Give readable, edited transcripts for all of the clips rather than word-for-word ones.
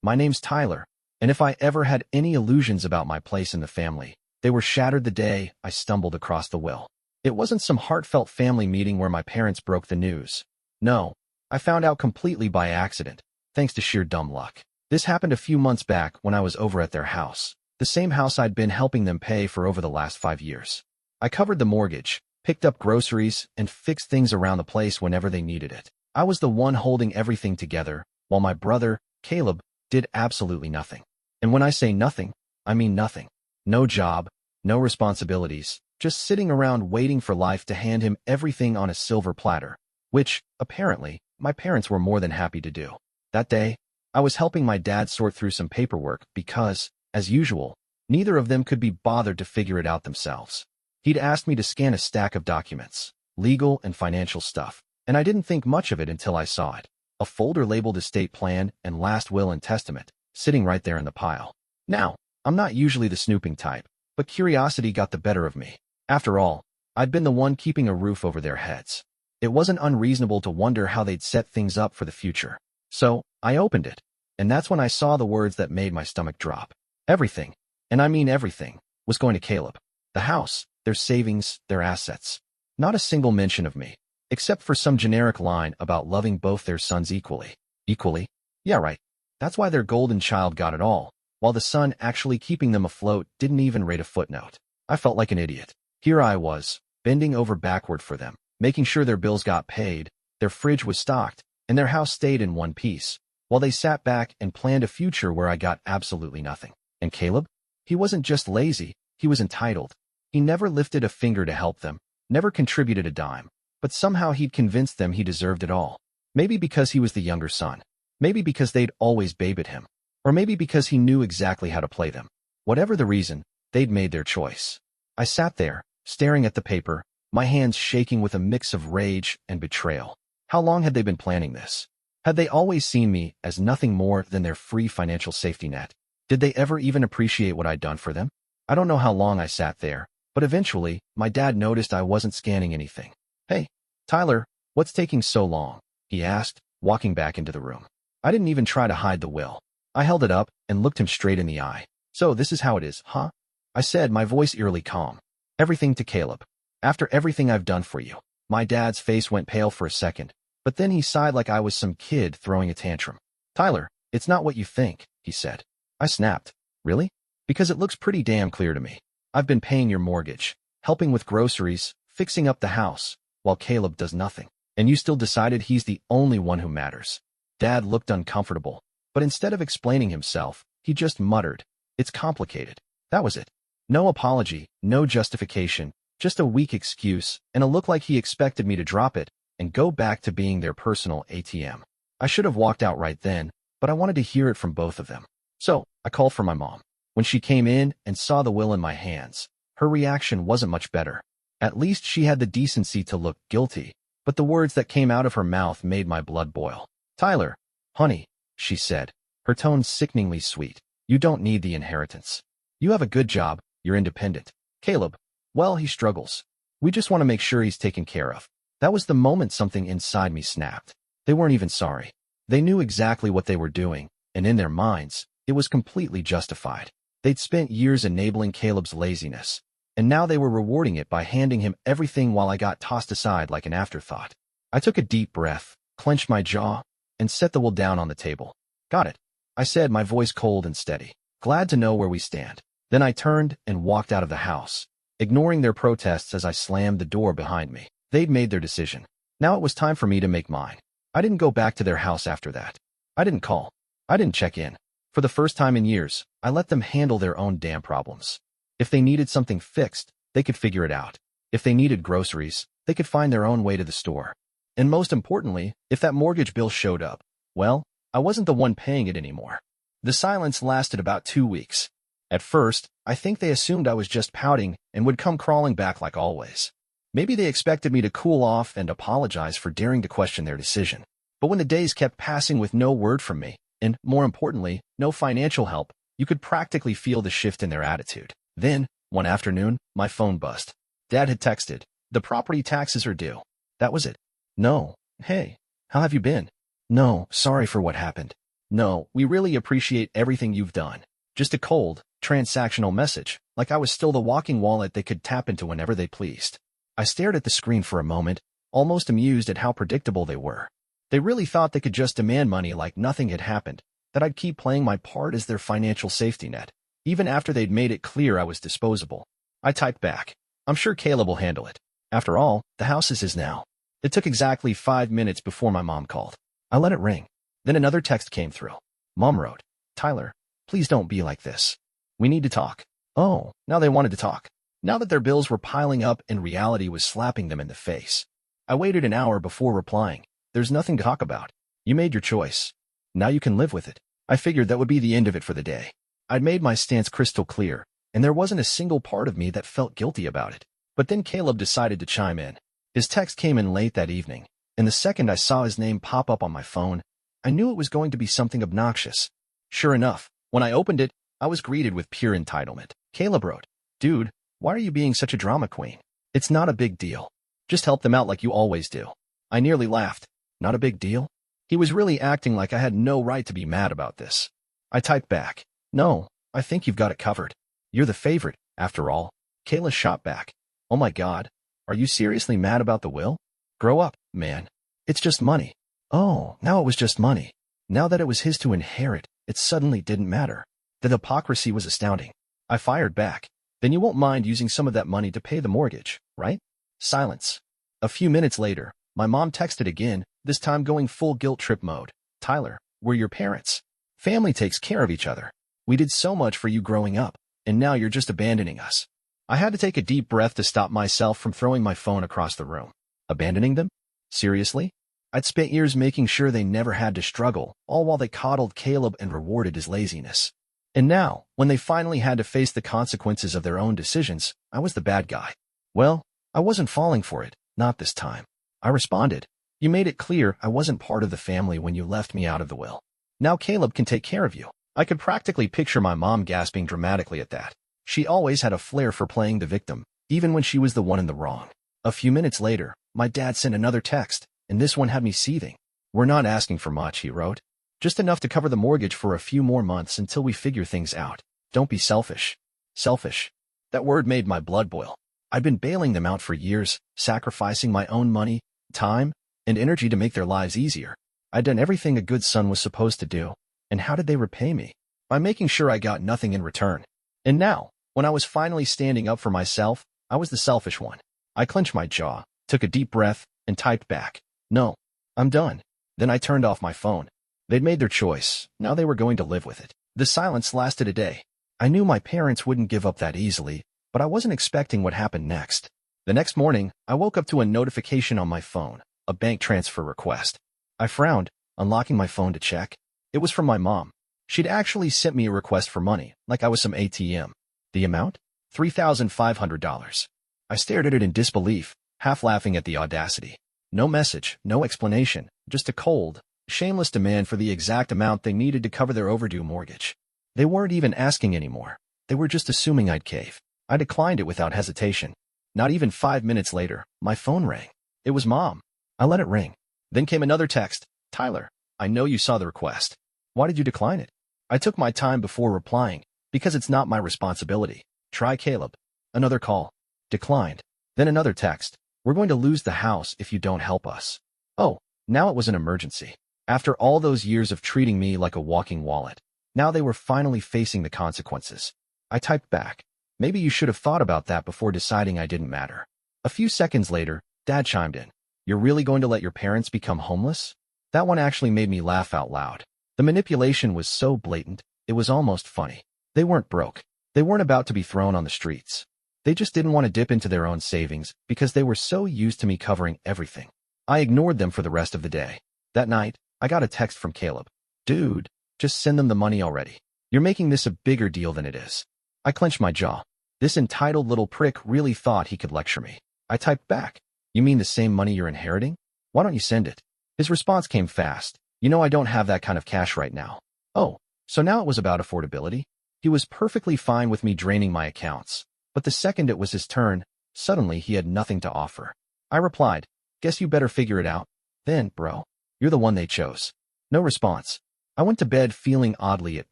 My name's Tyler, and if I ever had any illusions about my place in the family, they were shattered the day I stumbled across the will. It wasn't some heartfelt family meeting where my parents broke the news. No, I found out completely by accident, thanks to sheer dumb luck. This happened a few months back when I was over at their house, the same house I'd been helping them pay for over the last 5 years. I covered the mortgage, picked up groceries, and fixed things around the place whenever they needed it. I was the one holding everything together, while my brother, Caleb, did absolutely nothing. And when I say nothing, I mean nothing. No job, no responsibilities, just sitting around waiting for life to hand him everything on a silver platter, which, apparently, my parents were more than happy to do. That day, I was helping my dad sort through some paperwork because, as usual, neither of them could be bothered to figure it out themselves. He'd asked me to scan a stack of documents, legal and financial stuff, and I didn't think much of it until I saw it. A folder labeled estate plan and last will and testament, sitting right there in the pile. Now, I'm not usually the snooping type, but curiosity got the better of me. After all, I'd been the one keeping a roof over their heads. It wasn't unreasonable to wonder how they'd set things up for the future. So, I opened it, and that's when I saw the words that made my stomach drop. Everything, and I mean everything, was going to Caleb. The house, their savings, their assets. Not a single mention of me, except for some generic line about loving both their sons equally. Equally? Yeah, right. That's why their golden child got it all, while the son actually keeping them afloat didn't even rate a footnote. I felt like an idiot. Here I was, bending over backward for them, making sure their bills got paid, their fridge was stocked, and their house stayed in one piece, while they sat back and planned a future where I got absolutely nothing. And Caleb? He wasn't just lazy, he was entitled. He never lifted a finger to help them, never contributed a dime, but somehow he'd convinced them he deserved it all. Maybe because he was the younger son. Maybe because they'd always babied him. Or maybe because he knew exactly how to play them. Whatever the reason, they'd made their choice. I sat there, staring at the paper, my hands shaking with a mix of rage and betrayal. How long had they been planning this? Had they always seen me as nothing more than their free financial safety net? Did they ever even appreciate what I'd done for them? I don't know how long I sat there, but eventually, my dad noticed I wasn't scanning anything. "Hey, Tyler, what's taking so long?" he asked, walking back into the room. I didn't even try to hide the will. I held it up and looked him straight in the eye. "So this is how it is, huh?" I said, my voice eerily calm. "Everything to Caleb. After everything I've done for you." My dad's face went pale for a second, but then he sighed like I was some kid throwing a tantrum. "Tyler, it's not what you think," he said. I snapped. "Really? Because it looks pretty damn clear to me. I've been paying your mortgage, helping with groceries, fixing up the house, while Caleb does nothing. And you still decided he's the only one who matters." Dad looked uncomfortable, but instead of explaining himself, he just muttered, "It's complicated." That was it. No apology, no justification, just a weak excuse, and a look like he expected me to drop it and go back to being their personal ATM. I should have walked out right then, but I wanted to hear it from both of them. So, I called for my mom. When she came in and saw the will in my hands, her reaction wasn't much better. At least she had the decency to look guilty, but the words that came out of her mouth made my blood boil. "Tyler, honey," she said, her tone sickeningly sweet, "you don't need the inheritance. You have a good job, you're independent. Caleb, well, he struggles. We just want to make sure he's taken care of." That was the moment something inside me snapped. They weren't even sorry. They knew exactly what they were doing, and in their minds, it was completely justified. They'd spent years enabling Caleb's laziness, and now they were rewarding it by handing him everything while I got tossed aside like an afterthought. I took a deep breath, clenched my jaw, and set the will down on the table. "Got it," I said, my voice cold and steady. "Glad to know where we stand." Then I turned and walked out of the house, ignoring their protests as I slammed the door behind me. They'd made their decision. Now it was time for me to make mine. I didn't go back to their house after that. I didn't call. I didn't check in. For the first time in years, I let them handle their own damn problems. If they needed something fixed, they could figure it out. If they needed groceries, they could find their own way to the store. And most importantly, if that mortgage bill showed up, well, I wasn't the one paying it anymore. The silence lasted about 2 weeks. At first, I think they assumed I was just pouting and would come crawling back like always. Maybe they expected me to cool off and apologize for daring to question their decision. But when the days kept passing with no word from me, and, more importantly, no financial help, you could practically feel the shift in their attitude. Then, one afternoon, my phone buzzed. Dad had texted, "The property taxes are due." That was it. "No. Hey, how have you been?" "No, sorry for what happened." No, we really appreciate everything you've done. Just a cold, transactional message, like I was still the walking wallet they could tap into whenever they pleased. I stared at the screen for a moment, almost amused at how predictable they were. They really thought they could just demand money like nothing had happened, that I'd keep playing my part as their financial safety net, even after they'd made it clear I was disposable. I typed back, I'm sure Caleb will handle it. After all, the house is his now. It took exactly 5 minutes before my mom called. I let it ring. Then another text came through. Mom wrote, Tyler, please don't be like this. We need to talk. Oh, now they wanted to talk. Now that their bills were piling up and reality was slapping them in the face. I waited an hour before replying. There's nothing to talk about. You made your choice. Now you can live with it. I figured that would be the end of it for the day. I'd made my stance crystal clear, and there wasn't a single part of me that felt guilty about it. But then Caleb decided to chime in. His text came in late that evening, and the second I saw his name pop up on my phone, I knew it was going to be something obnoxious. Sure enough, when I opened it, I was greeted with pure entitlement. Caleb wrote, Dude, why are you being such a drama queen? It's not a big deal. Just help them out like you always do. I nearly laughed. Not a big deal? He was really acting like I had no right to be mad about this. I typed back, No, I think you've got it covered. You're the favorite, after all. Kayla shot back, Oh my God, are you seriously mad about the will? Grow up, man. It's just money. Oh, now it was just money. Now that it was his to inherit, it suddenly didn't matter. The hypocrisy was astounding. I fired back. Then you won't mind using some of that money to pay the mortgage, right? Silence. A few minutes later, my mom texted again, this time going full guilt trip mode. Tyler, we're your parents. Family takes care of each other. We did so much for you growing up, and now you're just abandoning us. I had to take a deep breath to stop myself from throwing my phone across the room. Abandoning them? Seriously? I'd spent years making sure they never had to struggle, all while they coddled Caleb and rewarded his laziness. And now, when they finally had to face the consequences of their own decisions, I was the bad guy. Well, I wasn't falling for it, not this time. I responded, You made it clear I wasn't part of the family when you left me out of the will. Now Caleb can take care of you. I could practically picture my mom gasping dramatically at that. She always had a flair for playing the victim, even when she was the one in the wrong. A few minutes later, my dad sent another text, and this one had me seething. We're not asking for much, he wrote. Just enough to cover the mortgage for a few more months until we figure things out. Don't be selfish. Selfish. That word made my blood boil. I'd been bailing them out for years, sacrificing my own money, time, and energy to make their lives easier. I'd done everything a good son was supposed to do. And how did they repay me? By making sure I got nothing in return. And now, when I was finally standing up for myself, I was the selfish one. I clenched my jaw, took a deep breath, and typed back, No, I'm done. Then I turned off my phone. They'd made their choice. Now they were going to live with it. The silence lasted a day. I knew my parents wouldn't give up that easily, but I wasn't expecting what happened next. The next morning, I woke up to a notification on my phone, a bank transfer request. I frowned, unlocking my phone to check. It was from my mom. She'd actually sent me a request for money, like I was some ATM. The amount? $3,500. I stared at it in disbelief, half laughing at the audacity. No message, no explanation, just a cold, shameless demand for the exact amount they needed to cover their overdue mortgage. They weren't even asking anymore. They were just assuming I'd cave. I declined it without hesitation. Not even 5 minutes later, my phone rang. It was Mom. I let it ring. Then came another text. Tyler, I know you saw the request. Why did you decline it? I took my time before replying, because it's not my responsibility. Try Caleb. Another call. Declined. Then another text. We're going to lose the house if you don't help us. Oh, now it was an emergency. After all those years of treating me like a walking wallet, now they were finally facing the consequences. I typed back. Maybe you should have thought about that before deciding I didn't matter. A few seconds later, Dad chimed in. You're really going to let your parents become homeless? That one actually made me laugh out loud. The manipulation was so blatant, it was almost funny. They weren't broke. They weren't about to be thrown on the streets. They just didn't want to dip into their own savings because they were so used to me covering everything. I ignored them for the rest of the day. That night, I got a text from Caleb. Dude, just send them the money already. You're making this a bigger deal than it is. I clenched my jaw. This entitled little prick really thought he could lecture me. I typed back. You mean the same money you're inheriting? Why don't you send it? His response came fast. You know I don't have that kind of cash right now. Oh, so now it was about affordability? He was perfectly fine with me draining my accounts. But the second it was his turn, suddenly he had nothing to offer. I replied, Guess you better figure it out. Then, bro, you're the one they chose. No response. I went to bed feeling oddly at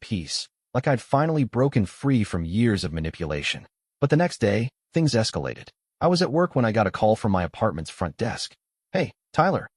peace, like I'd finally broken free from years of manipulation. But the next day, things escalated. I was at work when I got a call from my apartment's front desk. "Hey, Tyler.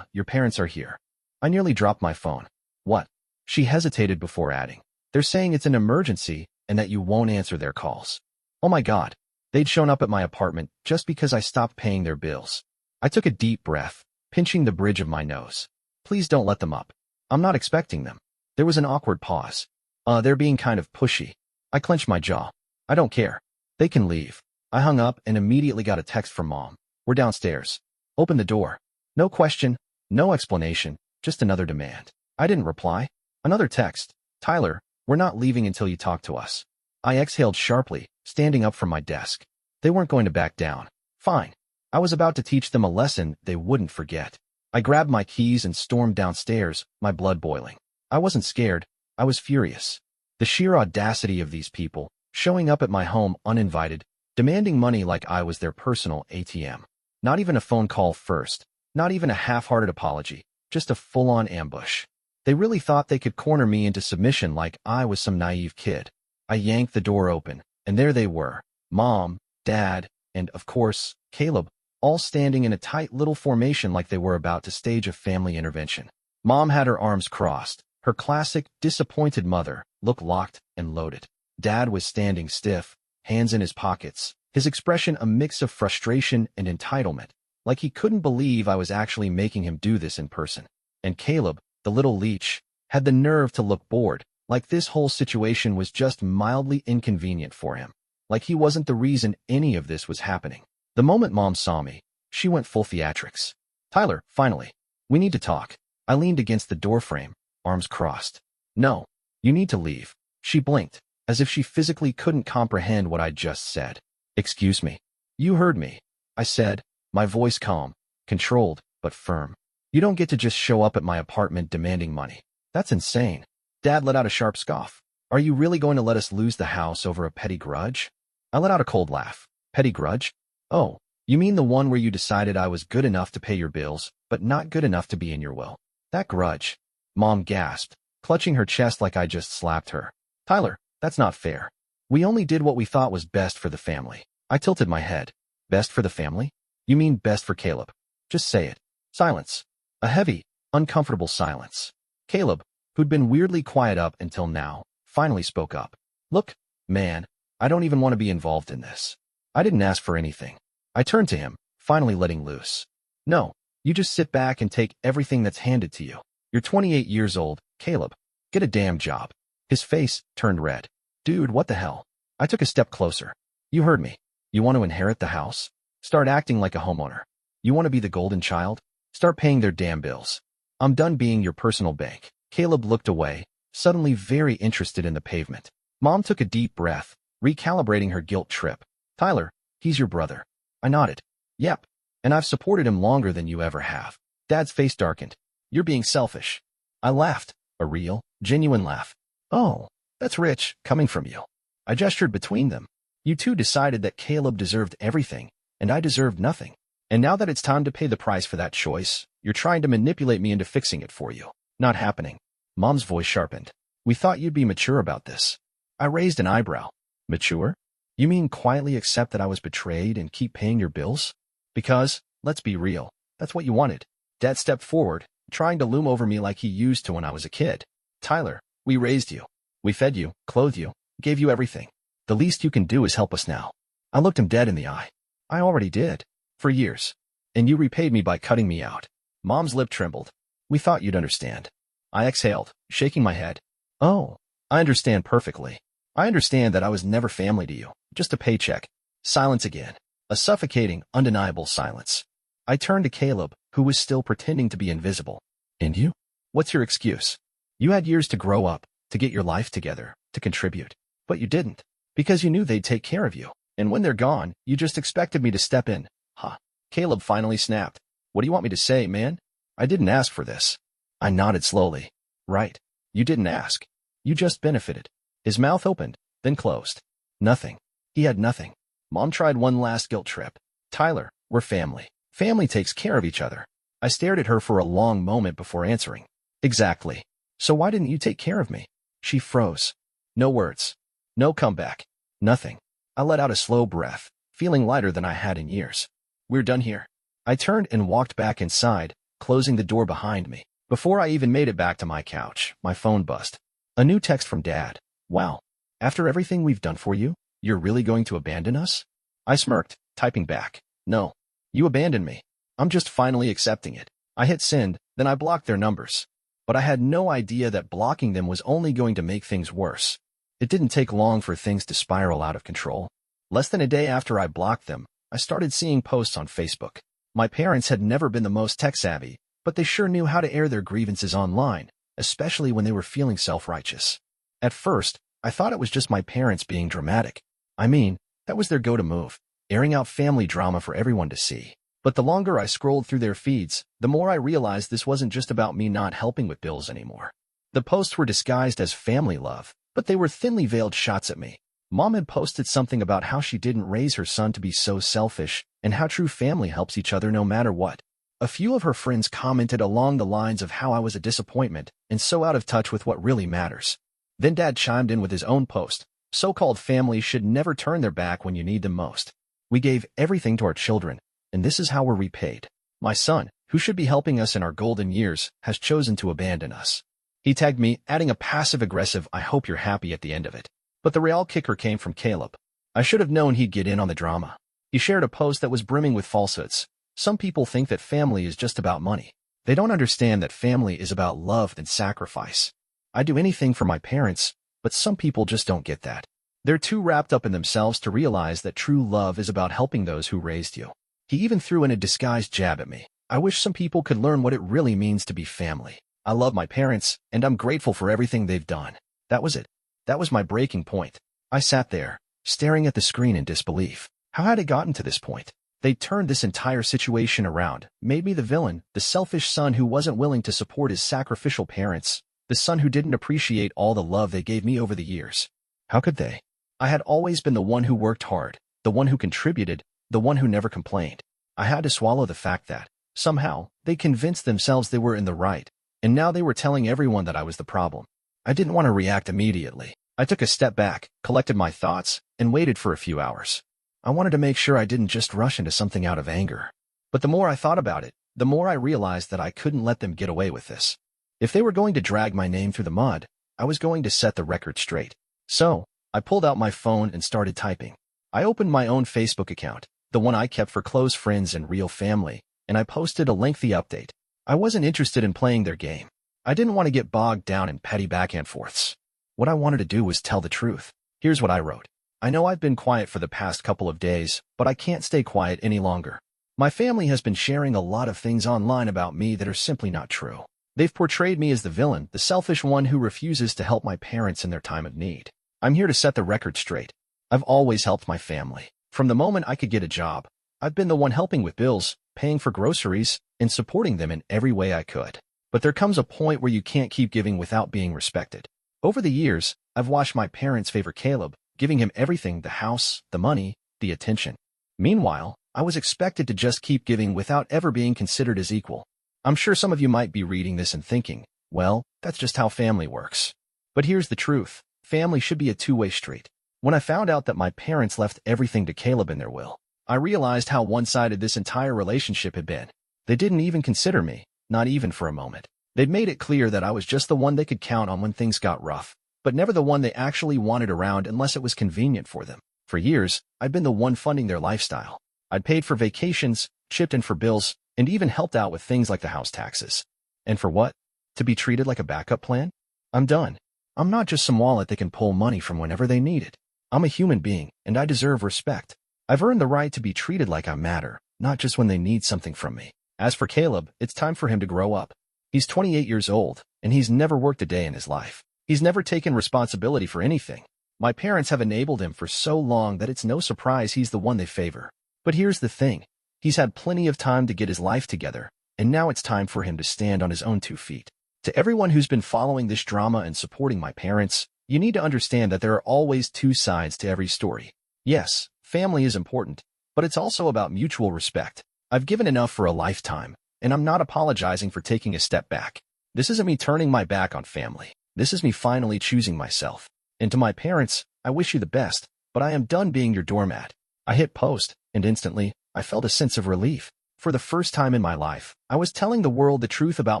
Your parents are here." I nearly dropped my phone. "What?" She hesitated before adding, "They're saying it's an emergency and that you won't answer their calls." Oh my God. They'd shown up at my apartment just because I stopped paying their bills. I took a deep breath, pinching the bridge of my nose. "Please don't let them up. I'm not expecting them." There was an awkward pause. They're being kind of pushy." I clenched my jaw. "I don't care. They can leave." I hung up and immediately got a text from Mom. "We're downstairs. Open the door." No question, no explanation, just another demand. I didn't reply. Another text. "Tyler, we're not leaving until you talk to us." I exhaled sharply, standing up from my desk. They weren't going to back down. Fine. I was about to teach them a lesson they wouldn't forget. I grabbed my keys and stormed downstairs, my blood boiling. I wasn't scared. I was furious. The sheer audacity of these people, showing up at my home uninvited, demanding money like I was their personal ATM. Not even a phone call first. Not even a half-hearted apology. Just a full-on ambush. They really thought they could corner me into submission like I was some naive kid. I yanked the door open, and there they were. Mom, Dad, and, of course, Caleb, all standing in a tight little formation like they were about to stage a family intervention. Mom had her arms crossed. Her classic, disappointed mother, look locked and loaded. Dad was standing stiff, hands in his pockets, his expression a mix of frustration and entitlement, like he couldn't believe I was actually making him do this in person. And Caleb, the little leech, had the nerve to look bored, like this whole situation was just mildly inconvenient for him, like he wasn't the reason any of this was happening. The moment Mom saw me, she went full theatrics. "Tyler, finally. We need to talk." I leaned against the doorframe, arms crossed. "No. You need to leave." She blinked, as if she physically couldn't comprehend what I'd just said. "Excuse me." "You heard me," I said, my voice calm, controlled, but firm. "You don't get to just show up at my apartment demanding money. That's insane." Dad let out a sharp scoff. "Are you really going to let us lose the house over a petty grudge?" I let out a cold laugh. "Petty grudge? Oh, you mean the one where you decided I was good enough to pay your bills, but not good enough to be in your will? That grudge." Mom gasped, clutching her chest like I just slapped her. "Tyler, that's not fair. We only did what we thought was best for the family." I tilted my head. "Best for the family? You mean best for Caleb? Just say it." Silence. A heavy, uncomfortable silence. Caleb, who'd been weirdly quiet up until now, finally spoke up. "Look, man, I don't even want to be involved in this. I didn't ask for anything." I turned to him, finally letting loose. "No, you just sit back and take everything that's handed to you. You're 28 years old, Caleb. Get a damn job." His face turned red. "Dude, what the hell?" I took a step closer. "You heard me. You want to inherit the house? Start acting like a homeowner. You want to be the golden child? Start paying their damn bills. I'm done being your personal bank." Caleb looked away, suddenly very interested in the pavement. Mom took a deep breath, recalibrating her guilt trip. "Tyler, he's your brother." I nodded. "Yep, and I've supported him longer than you ever have." Dad's face darkened. "You're being selfish." I laughed, a real, genuine laugh. "Oh, that's rich, coming from you." I gestured between them. "You two decided that Caleb deserved everything, and I deserved nothing. And now that it's time to pay the price for that choice, you're trying to manipulate me into fixing it for you. Not happening." Mom's voice sharpened. "We thought you'd be mature about this." I raised an eyebrow. "Mature? You mean quietly accept that I was betrayed and keep paying your bills? Because, let's be real, that's what you wanted." Dad stepped forward, trying to loom over me like he used to when I was a kid. "Tyler, we raised you. We fed you, clothed you, gave you everything. The least you can do is help us now." I looked him dead in the eye. "I already did. For years. And you repaid me by cutting me out." Mom's lip trembled. "We thought you'd understand." I exhaled, shaking my head. "Oh, I understand perfectly. I understand that I was never family to you, just a paycheck." Silence again. A suffocating, undeniable silence. I turned to Caleb, who was still pretending to be invisible. "And you? What's your excuse? You had years to grow up, to get your life together, to contribute. But you didn't, because you knew they'd take care of you. And when they're gone, you just expected me to step in." "Huh." Caleb finally snapped. "What do you want me to say, man? I didn't ask for this." I nodded slowly. "Right. You didn't ask. You just benefited." His mouth opened, then closed. Nothing. He had nothing. Mom tried one last guilt trip. "Tyler, we're family. Family takes care of each other." I stared at her for a long moment before answering. "Exactly. So why didn't you take care of me? She froze. No words. No comeback. Nothing. I let out a slow breath, feeling lighter than I had in years. We're done here. I turned and walked back inside, closing the door behind me. Before I even made it back to my couch, my phone buzzed. A new text from Dad. Wow. After everything we've done for you, you're really going to abandon us? I smirked, typing back. No. You abandoned me. I'm just finally accepting it. I hit send, then I blocked their numbers. But I had no idea that blocking them was only going to make things worse. It didn't take long for things to spiral out of control. Less than a day after I blocked them, I started seeing posts on Facebook. My parents had never been the most tech-savvy, but they sure knew how to air their grievances online, especially when they were feeling self-righteous. At first, I thought it was just my parents being dramatic. I mean, that was their go-to move, airing out family drama for everyone to see. But the longer I scrolled through their feeds, the more I realized this wasn't just about me not helping with bills anymore. The posts were disguised as family love, but they were thinly veiled shots at me. Mom had posted something about how she didn't raise her son to be so selfish, and how true family helps each other no matter what. A few of her friends commented along the lines of how I was a disappointment and so out of touch with what really matters. Then Dad chimed in with his own post. So-called families should never turn their back when you need them most. We gave everything to our children, and this is how we're repaid. My son, who should be helping us in our golden years, has chosen to abandon us. He tagged me, adding a passive-aggressive "I hope you're happy" at the end of it. But the real kicker came from Caleb. I should have known he'd get in on the drama. He shared a post that was brimming with falsehoods. Some people think that family is just about money. They don't understand that family is about love and sacrifice. I do anything for my parents, but some people just don't get that. They're too wrapped up in themselves to realize that true love is about helping those who raised you. He even threw in a disguised jab at me. I wish some people could learn what it really means to be family. I love my parents, and I'm grateful for everything they've done. That was it. That was my breaking point. I sat there, staring at the screen in disbelief. How had it gotten to this point? They turned this entire situation around, made me the villain, the selfish son who wasn't willing to support his sacrificial parents, the son who didn't appreciate all the love they gave me over the years. How could they? I had always been the one who worked hard, the one who contributed, the one who never complained. I had to swallow the fact that, somehow, they convinced themselves they were in the right, and now they were telling everyone that I was the problem. I didn't want to react immediately. I took a step back, collected my thoughts, and waited for a few hours. I wanted to make sure I didn't just rush into something out of anger. But the more I thought about it, the more I realized that I couldn't let them get away with this. If they were going to drag my name through the mud, I was going to set the record straight. So, I pulled out my phone and started typing. I opened my own Facebook account, the one I kept for close friends and real family, and I posted a lengthy update. I wasn't interested in playing their game. I didn't want to get bogged down in petty back and forths. What I wanted to do was tell the truth. Here's what I wrote. I know I've been quiet for the past couple of days, but I can't stay quiet any longer. My family has been sharing a lot of things online about me that are simply not true. They've portrayed me as the villain, the selfish one who refuses to help my parents in their time of need. I'm here to set the record straight. I've always helped my family. From the moment I could get a job, I've been the one helping with bills, paying for groceries, and supporting them in every way I could. But there comes a point where you can't keep giving without being respected. Over the years, I've watched my parents favor Caleb, giving him everything, the house, the money, the attention. Meanwhile, I was expected to just keep giving without ever being considered as equal. I'm sure some of you might be reading this and thinking, well, that's just how family works. But here's the truth. Family should be a two-way street. When I found out that my parents left everything to Caleb in their will, I realized how one-sided this entire relationship had been. They didn't even consider me, not even for a moment. They'd made it clear that I was just the one they could count on when things got rough, but never the one they actually wanted around unless it was convenient for them. For years, I'd been the one funding their lifestyle. I'd paid for vacations, chipped in for bills, and even helped out with things like the house taxes. And for what? To be treated like a backup plan? I'm done. I'm not just some wallet they can pull money from whenever they need it. I'm a human being, and I deserve respect. I've earned the right to be treated like I matter, not just when they need something from me. As for Caleb, it's time for him to grow up. He's 28 years old, and he's never worked a day in his life. He's never taken responsibility for anything. My parents have enabled him for so long that it's no surprise he's the one they favor. But here's the thing. He's had plenty of time to get his life together, and now it's time for him to stand on his own 2 feet. To everyone who's been following this drama and supporting my parents, you need to understand that there are always 2 sides to every story. Yes, family is important, but it's also about mutual respect. I've given enough for a lifetime, and I'm not apologizing for taking a step back. This isn't me turning my back on family. This is me finally choosing myself. And to my parents, I wish you the best, but I am done being your doormat. I hit post, and instantly, I felt a sense of relief. For the first time in my life, I was telling the world the truth about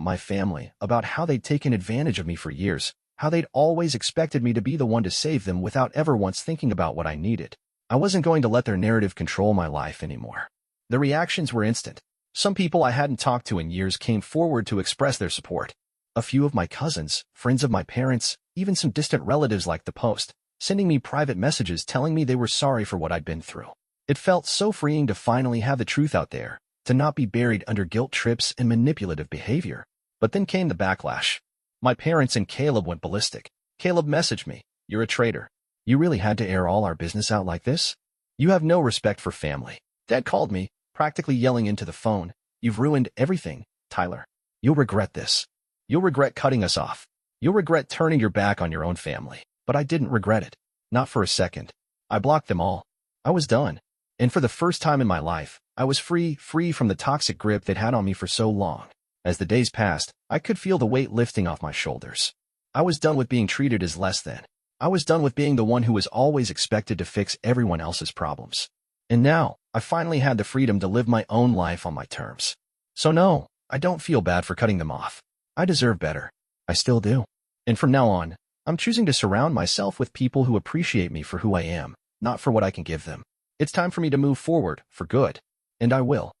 my family, about how they'd taken advantage of me for years, how they'd always expected me to be the one to save them without ever once thinking about what I needed. I wasn't going to let their narrative control my life anymore. The reactions were instant. Some people I hadn't talked to in years came forward to express their support. A few of my cousins, friends of my parents, even some distant relatives liked the post, sending me private messages telling me they were sorry for what I'd been through. It felt so freeing to finally have the truth out there, to not be buried under guilt trips and manipulative behavior. But then came the backlash. My parents and Caleb went ballistic. Caleb messaged me, "You're a traitor. You really had to air all our business out like this? You have no respect for family." Dad called me, practically yelling into the phone, "You've ruined everything, Tyler. You'll regret this. You'll regret cutting us off. You'll regret turning your back on your own family." But I didn't regret it. Not for a second. I blocked them all. I was done. And for the first time in my life, I was free from the toxic grip they'd had on me for so long. As the days passed, I could feel the weight lifting off my shoulders. I was done with being treated as less than. I was done with being the one who was always expected to fix everyone else's problems. And now, I finally had the freedom to live my own life on my terms. So no, I don't feel bad for cutting them off. I deserve better. I still do. And from now on, I'm choosing to surround myself with people who appreciate me for who I am, not for what I can give them. It's time for me to move forward, for good. And I will.